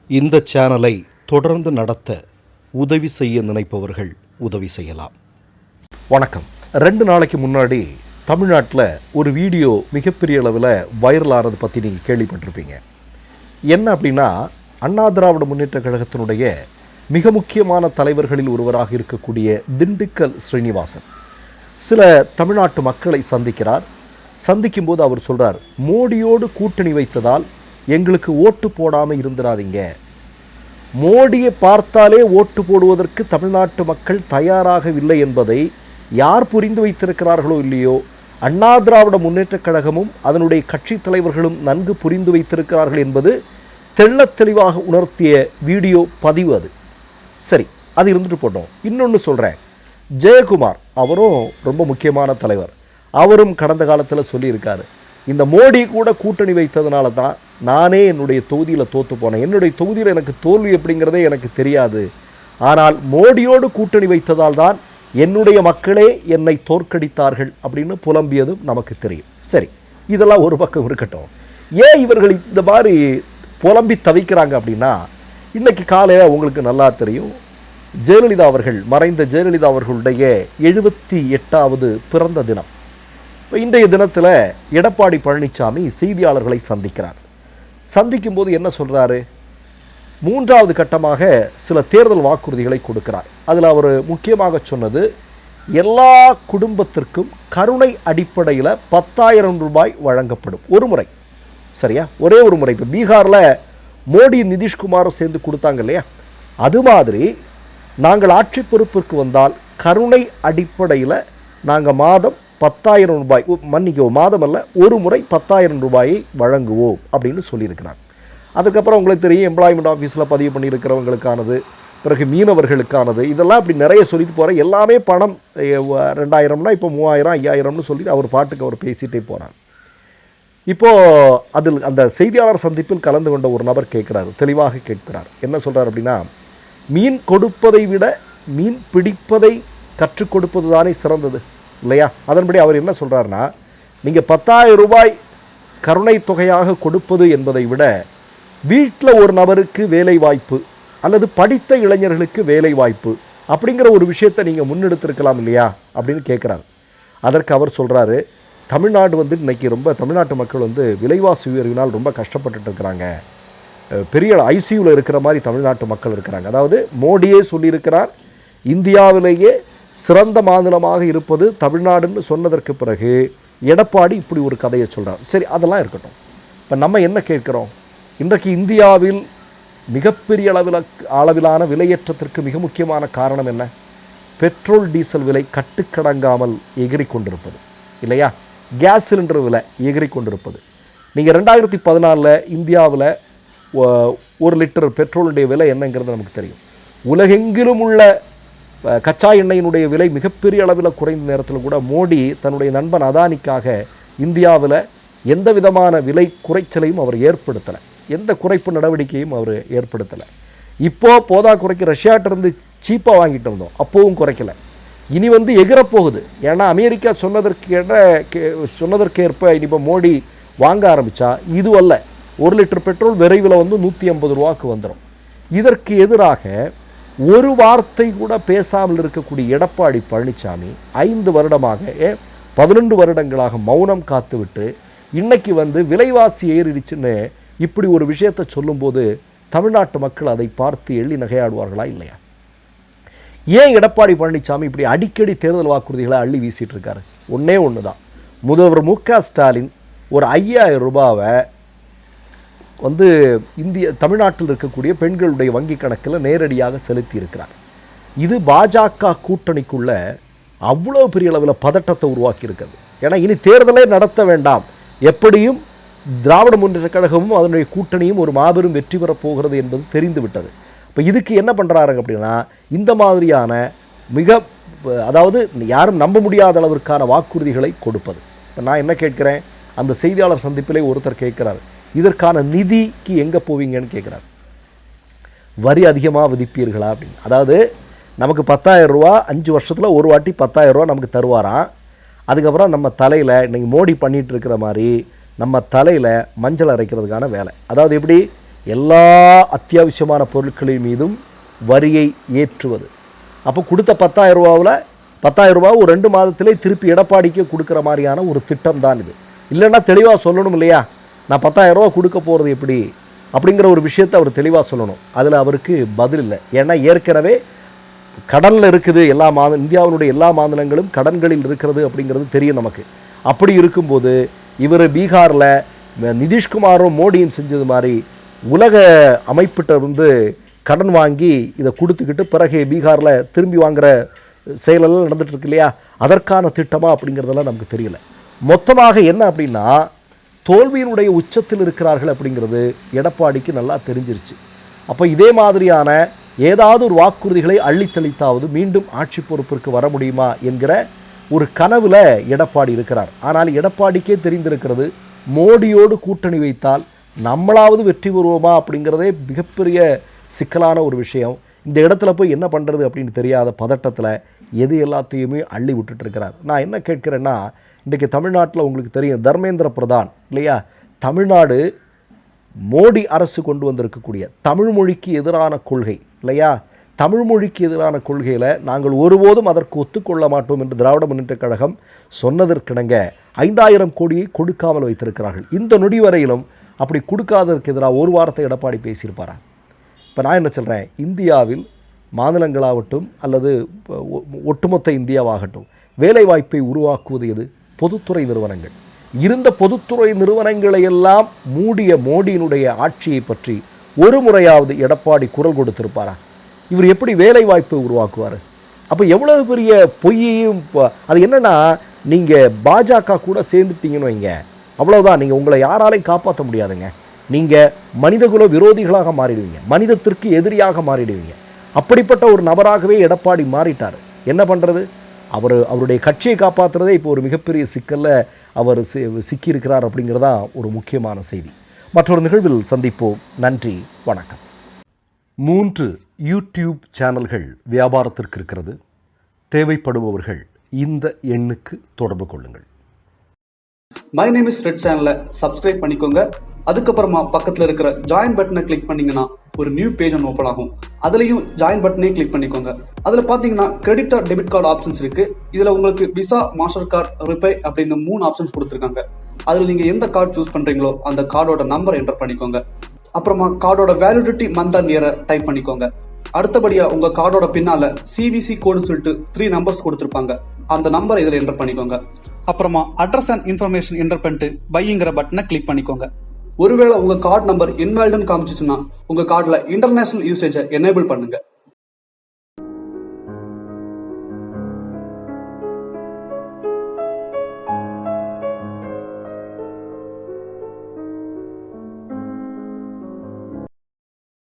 இந்த சேனலை தொடர்ந்து நடத்த உதவி செய்ய நினைப்பவர்கள் உதவி செய்யலாம். வணக்கம். 2 நாளைக்கு முன்னாடி தமிழ்நாட்டில் ஒரு வீடியோ மிகப்பெரிய அளவில் வைரல் ஆனது பற்றி நீங்கள் கேள்விப்பட்டிருப்பீங்க. என்ன அப்படின்னா, அண்ணா திராவிட முன்னேற்ற கழகத்தினுடைய மிக முக்கியமான தலைவர்களில் ஒருவராக இருக்கக்கூடிய திண்டுக்கல் ஸ்ரீனிவாசன் சில தமிழ்நாட்டு மக்களை சந்திக்கிறார். சந்திக்கும்போது அவர் சொல்கிறார், மோடியோடு கூட்டணி வைத்ததால் எங்களுக்கு ஓட்டு போடாமல் இருந்துடாதீங்க. மோடியை பார்த்தாலே ஓட்டு போடுவதற்கு தமிழ்நாட்டு மக்கள் தயாராகவில்லை என்பதை யார் புரிந்து வைத்திருக்கிறார்களோ இல்லையோ, அண்ணா திராவிட முன்னேற்றக் கழகமும் அதனுடைய கட்சி தலைவர்களும் நன்கு புரிந்து வைத்திருக்கிறார்கள் என்பது தெள்ளத் தெளிவாக உணர்த்திய வீடியோ பதிவு அது. சரி, அது இருந்துட்டு போட்டோம். இன்னொன்று சொல்கிறேன். ஜெயக்குமார் அவரும் ரொம்ப முக்கியமான தலைவர். அவரும் கடந்த காலத்தில் சொல்லியிருக்காரு, இந்த மோடி கூட கூட்டணி வைத்ததுனால தான் நானே என்னுடைய தொகுதியில் தோற்று போனேன். என்னுடைய தொகுதியில் எனக்கு தோல்வி எப்படிங்கிறதே எனக்கு தெரியாது. ஆனால் மோடியோடு கூட்டணி வைத்ததால் தான் என்னுடைய மக்களே என்னை தோற்கடித்தார்கள் அப்படின்னு புலம்பியதும் நமக்கு தெரியும். சரி, இதெல்லாம் ஒரு பக்கம் இருக்கட்டும். ஏன் இவர்கள் இந்த மாதிரி புலம்பி தவிக்கிறாங்க அப்படின்னா, இன்றைக்கி காலையில் உங்களுக்கு நல்லா தெரியும், ஜெயலலிதா அவர்கள், மறைந்த ஜெயலலிதா அவர்களுடைய 78வது பிறந்த தினம். இன்றைய தினத்தில் எடப்பாடி பழனிசாமி செய்தியாளர்களை சந்திக்கிறார். சந்திக்கும்போது என்ன சொல்கிறாரு, 3வது கட்டமாக சில தேர்தல் வாக்குறுதிகளை கொடுக்கிறார். அதில் அவர் முக்கியமாக சொன்னது, எல்லா குடும்பத்திற்கும் கருணை அடிப்படையில் 10,000 ரூபாய் வழங்கப்படும். ஒரு முறை, சரியா, ஒரே ஒரு முறை. இப்போ பீகாரில் மோடி நிதிஷ்குமாரும் சேர்ந்து கொடுத்தாங்க இல்லையா, அது மாதிரி நாங்கள் ஆட்சி பொறுப்பிற்கு வந்தால் கருணை அடிப்படையில் நாங்கள் மாதம் 10,000 ரூபாய், மன்னிக்கவும், மாதம் அல்ல, ஒரு முறை 10,000 ரூபாயை வழங்குவோம் அப்படின்னு சொல்லியிருக்கிறார். அதுக்கப்புறம் உங்களுக்கு தெரியும், எம்ப்ளாய்மெண்ட் ஆஃபீஸில் பதிவு பண்ணியிருக்கிறவங்களுக்கானது, பிறகு மீனவர்களுக்கானது, இதெல்லாம் அப்படி நிறைய சொல்லிட்டு போகிற. எல்லாமே பணம் 2,000னா இப்போ 3,000, 5,000னு சொல்லிட்டு அவர் பாட்டுக்கு அவர் பேசிகிட்டே போகிறார். இப்போது அதில் அந்த செய்தியாளர் சந்திப்பில் கலந்து கொண்ட ஒரு நபர் கேட்குறாரு, தெளிவாக கேட்கிறார். என்ன சொல்கிறார் அப்படின்னா, மீன் கொடுப்பதை விட மீன் பிடிப்பதை கற்றுக் கொடுப்பது தானே சிறந்தது இல்லையா? அதன்படி அவர் என்ன சொல்கிறாருன்னா, நீங்கள் 10,000 ரூபாய் கருணை தொகையாக கொடுப்பது என்பதை விட வீட்டில் ஒரு நபருக்கு வேலை வாய்ப்பு அல்லது படித்த இளைஞர்களுக்கு வேலை வாய்ப்பு அப்படிங்கிற ஒரு விஷயத்தை நீங்கள் முன்னெடுத்திருக்கலாம் இல்லையா அப்படின்னு கேட்குறாரு. அதற்கு அவர் சொல்கிறாரு, தமிழ்நாடு இன்றைக்கி தமிழ்நாட்டு மக்கள் விலைவாசி உயர்வினால் ரொம்ப கஷ்டப்பட்டுட்டு இருக்கிறாங்க. பெரிய ஐசியூவில் இருக்கிற மாதிரி தமிழ்நாட்டு மக்கள் இருக்கிறாங்க. அதாவது மோடியே சொல்லியிருக்கிறார், இந்தியாவிலேயே சிறந்த மாநிலமாக இருப்பது தமிழ்நாடுன்னு சொன்னதற்கு பிறகு எடப்பாடி இப்படி ஒரு கதையை சொல்கிறார். சரி, அதெல்லாம் இருக்கட்டும். இப்போ நம்ம என்ன கேட்குறோம், இன்றைக்கு இந்தியாவில் மிகப்பெரிய அளவிலான விலையேற்றத்திற்கு மிக முக்கியமான காரணம் என்ன? பெட்ரோல் டீசல் விலை கட்டுக்கடங்காமல் எகிரி கொண்டிருப்பது இல்லையா? கேஸ் சிலிண்டர் விலை எகிரி கொண்டிருப்பது. நீங்கள் 2014 இந்தியாவில் 1 லிட்டர் பெட்ரோலுடைய விலை என்னங்கிறது நமக்கு தெரியும். உலகெங்கிலும் உள்ள கச்சா எண்ணெயினுடைய விலை மிகப்பெரிய அளவில் குறைந்த நேரத்தில் கூட மோடி தன்னுடைய நண்பன் அதானிக்காக இந்தியாவில் எந்த விதமான விலை குறைச்சலையும் அவர் ஏற்படுத்தலை, எந்த குறைப்பு நடவடிக்கையும் அவர் ஏற்படுத்தலை. இப்போது போதா குறைக்க ரஷ்யாட்டிருந்து சீப்பாக வாங்கிட்டு வந்தோம், அப்போவும் குறைக்கலை. இனி எகிறப்போகுது. ஏன்னா அமெரிக்கா சொன்னதற்கேற்ப இனி இப்போ மோடி வாங்க ஆரம்பித்தா இது அல்ல, 1 லிட்டர் பெட்ரோல் விரைவில் 150 ரூபாய்க்கு வந்துடும். இதற்கு எதிராக ஒரு வார்த்தை கூட பேசாமல் இருக்கக்கூடிய எடப்பாடி பழனிசாமி 5 வருடமாக 11 வருடங்களாக மௌனம் காத்துவிட்டு இன்னைக்கு விலைவாசி ஏறிடுச்சுன்னு இப்படி ஒரு விஷயத்தை சொல்லும்போது தமிழ்நாட்டு மக்கள் அதை பார்த்து எள்ளி நகையாடுவார்களா இல்லையா? ஏன் எடப்பாடி பழனிசாமி இப்படி அடிக்கடி தேர்தல் வாக்குறுதிகளை அள்ளி வீசிட்டு இருக்காரு? ஒன்றே ஒன்று தான். முதல்வர் மு.க. ஸ்டாலின் ஒரு 5,000 ரூபாவை தமிழ்நாட்டில் இருக்கக்கூடிய பெண்களுடைய வங்கி கணக்கில் நேரடியாக செலுத்தி இருக்கிறார். இது பாஜக கூட்டணிக்குள்ள அவ்வளோ பெரிய அளவில் பதட்டத்தை உருவாக்கி இருக்கிறது. ஏன்னா இனி தேர்தலே நடத்த வேண்டாம், எப்படியும் திராவிட முன்னேற்ற கழகமும் அதனுடைய கூட்டணியும் ஒரு மாபெரும் வெற்றி பெறப் போகிறது என்பது தெரிந்து விட்டது. இப்போ இதுக்கு என்ன பண்ணுறாருங்க அப்படின்னா, இந்த மாதிரியான அதாவது யாரும் நம்ப முடியாத அளவிற்கான வாக்குறுதிகளை கொடுப்பது. இப்போ நான் என்ன கேட்குறேன், அந்த செய்தியாளர் சந்திப்பிலே ஒருத்தர் கேட்குறாரு, இதற்கான நிதிக்கு எங்கே போவீங்கன்னு கேட்குறாரு. வரி அதிகமாக விதிப்பீர்களா அப்படின்னு. அதாவது நமக்கு 10,000 ரூபா 5 வருஷத்தில் ஒரு வாட்டி 10,000 ரூபா நமக்கு தருவாராம். அதுக்கப்புறம் நம்ம தலையில் இன்றைக்கி மோடி பண்ணிகிட்டு இருக்கிற மாதிரி நம்ம தலையில் மஞ்சள் அரைக்கிறதுக்கான வேலை. அதாவது எப்படி, எல்லா அத்தியாவசியமான பொருட்களின் மீதும் வரியை ஏற்றுவது. அப்போ கொடுத்த 10,000 ரூபாவில் 10,000 ரூபா ஒரு 2 மாதத்திலே திருப்பி எடப்பாடிக்கு கொடுக்குற மாதிரியான ஒரு திட்டம் தான் இது. இல்லைன்னா தெளிவாக சொல்லணும் இல்லையா, நான் 10,000 ரூபா கொடுக்க போகிறது எப்படி அப்படிங்கிற ஒரு விஷயத்தை அவர் தெளிவாக சொல்லணும். அதில் அவருக்கு பதில் இல்லை. ஏன்னா ஏற்கனவே கடனில் இருக்குது, இந்தியாவினுடைய எல்லா மாநிலங்களும் கடன்களில் இருக்கிறது அப்படிங்கிறது தெரியும் நமக்கு. அப்படி இருக்கும்போது இவர் பீகாரில் நிதிஷ்குமாரும் மோடியும் செஞ்சது மாதிரி உலக அமைப்பிட்ட வந்து கடன் வாங்கி இதை கொடுத்துக்கிட்டு பிறகு பீகாரில் திரும்பி வாங்குகிற செயலெல்லாம் நடந்துட்டு இருக்கு இல்லையா, அதற்கான திட்டமா அப்படிங்கிறதெல்லாம் நமக்கு தெரியல. மொத்தமாக என்ன அப்படின்னா, தோல்வியினுடைய உச்சத்தில் இருக்கிறார்கள் அப்படிங்கிறது எடப்பாடிக்கு நல்லா தெரிஞ்சிருச்சு. அப்போ இதே மாதிரியான ஏதாவது ஒரு வாக்குறுதிகளை அள்ளித்தளித்தாவது மீண்டும் ஆட்சி பொறுப்பிற்கு வர முடியுமா என்கிற ஒரு கனவுல எடப்பாடி இருக்கிறார். ஆனால் எடப்பாடிக்கே தெரிந்திருக்கிறது, மோடியோடு கூட்டணி வைத்தால் நம்மளாவது வெற்றி பெறுவோமா அப்படிங்கிறதே மிகப்பெரிய சிக்கலான ஒரு விஷயம். இந்த இடத்துல போய் என்ன பண்ணுறது அப்படின்னு தெரியாத பதட்டத்தில் எது எல்லாத்தையுமே அள்ளி விட்டுட்டு இருக்கிறார். நான் என்ன கேட்குறேன்னா, இன்றைக்கி தமிழ்நாட்டில் உங்களுக்கு தெரியும் தர்மேந்திர பிரதான் இல்லையா, தமிழ்நாடு மோடி அரசு கொண்டு வந்திருக்கக்கூடிய தமிழ் மொழிக்கு எதிரான கொள்கை இல்லையா, தமிழ் மொழிக்கு எதிரான கொள்கையில் நாங்கள் ஒருபோதும் அதற்கு ஒத்துக்கொள்ள மாட்டோம் என்று திராவிட முன்னேற்றக் கழகம் சொன்னதற்கிணங்க 5,000 கோடியை கொடுக்காமல் வைத்திருக்கிறார்கள். இந்த நொடி வரையிலும் அப்படி கொடுக்காததற்கு எதிராக ஒரு வாரத்தை எடப்பாடி பேசியிருப்பாரா? இப்போ நான் என்ன சொல்கிறேன், இந்தியாவில் மாநிலங்களாகட்டும் அல்லது ஒட்டுமொத்த இந்தியாவாகட்டும் வேலைவாய்ப்பை உருவாக்குவது எது? பொதுத்துறை நிறுவனங்கள். இருந்த பொதுத்துறை நிறுவனங்களை எல்லாம் மூடிய மோடியினுடைய ஆட்சியை பற்றி ஒரு முறையாவது எடப்பாடி குரல் கொடுத்திருப்பாரா? இவர் எப்படி வேலை வாய்ப்பை உருவாக்குவார்? அப்போ எவ்வளவு பெரிய பொய்யையும், அது என்னன்னா, நீங்கள் பாஜக கூட சேர்ந்துட்டீங்கன்னு வைங்க, அவ்வளோதான், நீங்கள் உங்களை யாராலையும் காப்பாற்ற முடியாதுங்க. நீங்கள் மனிதகுல விரோதிகளாக மாறிடுவீங்க, மனிதத்திற்கு எதிரியாக மாறிடுவீங்க. அப்படிப்பட்ட ஒரு நபராகவே எடப்பாடி மாறிட்டார். என்ன பண்ணுறது? அவருடைய கட்சியை காப்பாற்றுறதே இப்போ ஒரு மிகப்பெரிய சிக்கலில் அவர் சிக்கியிருக்கிறார் அப்படிங்கிறதா ஒரு முக்கியமான செய்தி. மற்றொரு நிகழ்வில் சந்திப்போம். நன்றி, வணக்கம். 3 யூடியூப் சேனல்கள் வியாபாரத்திற்கு இருக்கிறது. தேவைப்படுபவர்கள் இந்த எண்ணுக்கு தொடர்பு கொள்ளுங்கள். மை நேம் இஸ் ரெட் சேனலை சப்ஸ்கிரைப் பண்ணிக்கோங்க. அதுக்கப்புறமா பக்கத்தில் இருக்கிற ஜாயின் பட்டனை கிளிக் பண்ணீங்கன்னா ஒரு நியூ பேஜ் ஒன்று ஓப்பன் ஆகும். அதுலேயும் ஜாயின் பட்டனே கிளிக் பண்ணிக்கோங்க. அதில் பார்த்தீங்கன்னா credit R debit card options இருக்கு. இதில் உங்களுக்கு விசா, மாஸ்டர் கார்டு, ரிப்பே அப்படின்னு 3 ஆப்ஷன்ஸ் கொடுத்துருக்காங்க. அதில் நீங்கள் எந்த கார்டு சூஸ் பண்ணுறீங்களோ அந்த கார்டோட நம்பர் என்டர் பண்ணிக்கோங்க. அப்புறமா கார்டோட வேலிடிட்டி மந்த் அண்ட் இயரை டைப் பண்ணிக்கோங்க. அடுத்தபடியா உங்க கார்டோட பின்னால சிவிசி கோடுன்னு சொல்லிட்டு 3 நம்பர்ஸ் கொடுத்துருப்பாங்க. அந்த நம்பரை இதில் என்டர் பண்ணிக்கோங்க. அப்புறமா அட்ரஸ் அண்ட் இன்ஃபர்மேஷன் என்டர் பண்ணிட்டு பைங்கிற பட்டனை கிளிக் பண்ணிக்கோங்க. ஒருவேளை உங்க கார்டு நம்பர் இன்வாலிட்னு காமிச்சிச்சுன்னா உங்க கார்டுல இன்டர்நேஷனல் யூசேஜை எனேபிள் பண்ணுங்க.